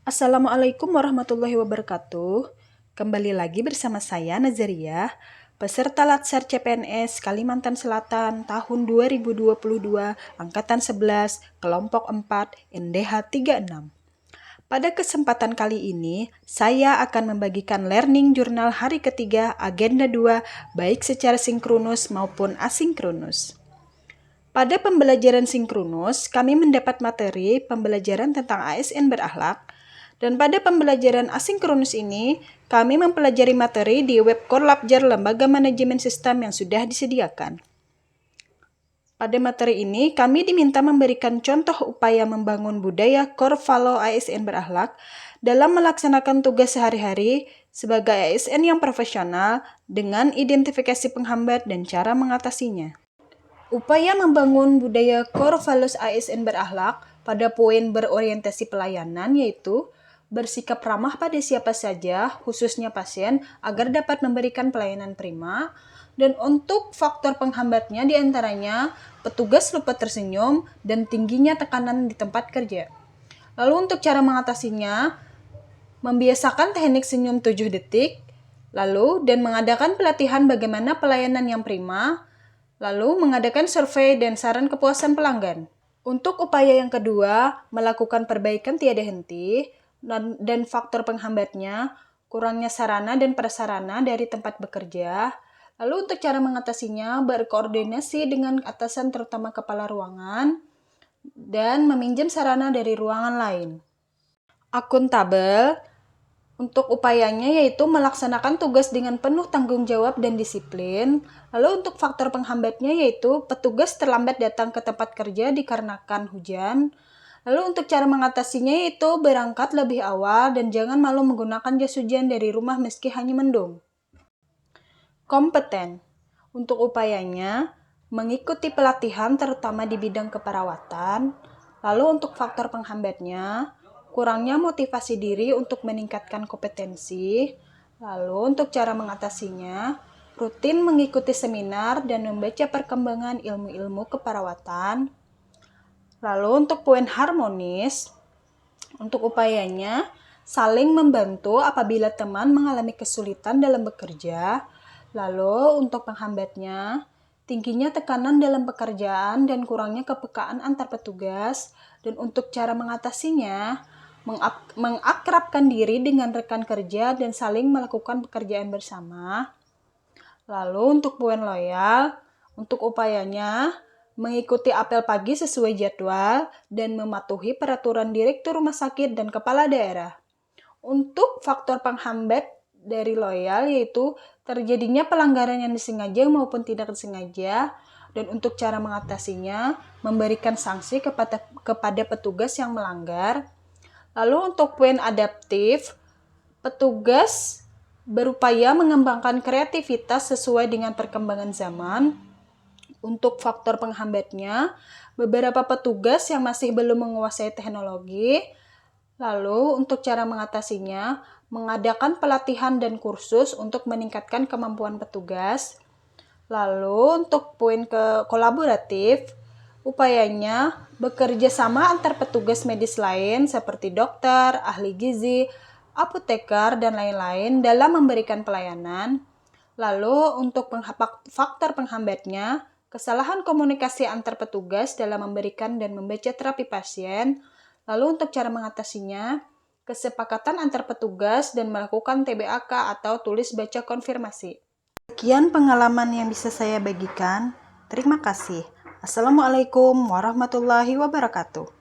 Assalamualaikum warahmatullahi wabarakatuh. Kembali lagi bersama saya Nazariah, peserta Latsar CPNS Kalimantan Selatan tahun 2022, angkatan 11, kelompok 4, NDH 36. Pada kesempatan kali ini, saya akan membagikan learning jurnal hari ketiga agenda 2, baik secara sinkronus maupun asinkronus. Pada pembelajaran sinkronus, kami mendapat materi pembelajaran tentang ASN berakhlak, dan pada pembelajaran asinkronus ini, kami mempelajari materi di web Core Labjar Lembaga Manajemen Sistem yang sudah disediakan. Pada materi ini, kami diminta memberikan contoh upaya membangun budaya Core Value ASN berakhlak dalam melaksanakan tugas sehari-hari sebagai ASN yang profesional dengan identifikasi penghambat dan cara mengatasinya. Upaya membangun budaya Core Values ASN berakhlak pada poin berorientasi pelayanan yaitu bersikap ramah pada siapa saja, khususnya pasien, agar dapat memberikan pelayanan prima. Dan untuk faktor penghambatnya diantaranya petugas lupa tersenyum dan tingginya tekanan di tempat kerja. Lalu untuk cara mengatasinya, membiasakan teknik senyum 7 detik, lalu dan mengadakan pelatihan bagaimana pelayanan yang prima, lalu mengadakan survei dan saran kepuasan pelanggan. Untuk upaya yang kedua, melakukan perbaikan tiada henti, dan faktor penghambatnya, kurangnya sarana dan prasarana dari tempat bekerja. Lalu untuk cara mengatasinya, berkoordinasi dengan atasan terutama kepala ruangan, dan meminjam sarana dari ruangan lain. Akuntabel, untuk upayanya yaitu melaksanakan tugas dengan penuh tanggung jawab dan disiplin. Lalu untuk faktor penghambatnya yaitu petugas terlambat datang ke tempat kerja dikarenakan hujan. Lalu untuk cara mengatasinya yaitu berangkat lebih awal dan jangan malu menggunakan jas hujan dari rumah meski hanya mendung. Kompeten. Untuk upayanya, mengikuti pelatihan terutama di bidang keperawatan. Lalu untuk faktor penghambatnya, kurangnya motivasi diri untuk meningkatkan kompetensi. Lalu untuk cara mengatasinya, rutin mengikuti seminar dan membaca perkembangan ilmu-ilmu keperawatan. Lalu untuk poin harmonis, untuk upayanya, saling membantu apabila teman mengalami kesulitan dalam bekerja. Lalu untuk penghambatnya, tingginya tekanan dalam pekerjaan dan kurangnya kepekaan antar petugas. Dan untuk cara mengatasinya, mengakrabkan diri dengan rekan kerja dan saling melakukan pekerjaan bersama. Lalu untuk poin loyal, untuk upayanya mengikuti apel pagi sesuai jadwal dan mematuhi peraturan direktur rumah sakit dan kepala daerah. Untuk faktor penghambat dari loyal yaitu terjadinya pelanggaran yang disengaja maupun tidak disengaja. Dan untuk cara mengatasinya, memberikan sanksi kepada petugas yang melanggar. Lalu untuk poin adaptif, petugas berupaya mengembangkan kreativitas sesuai dengan perkembangan zaman. Untuk faktor penghambatnya, beberapa petugas yang masih belum menguasai teknologi. Lalu untuk cara mengatasinya, mengadakan pelatihan dan kursus untuk meningkatkan kemampuan petugas. Lalu untuk poin kolaboratif, upayanya bekerja sama antar petugas medis lain seperti dokter, ahli gizi, apoteker, dan lain-lain dalam memberikan pelayanan. Lalu untuk faktor penghambatnya, kesalahan komunikasi antar petugas dalam memberikan dan membaca terapi pasien. Lalu untuk cara mengatasinya, kesepakatan antar petugas dan melakukan TBAK atau tulis baca konfirmasi. Sekian pengalaman yang bisa saya bagikan. Terima kasih. Assalamualaikum warahmatullahi wabarakatuh.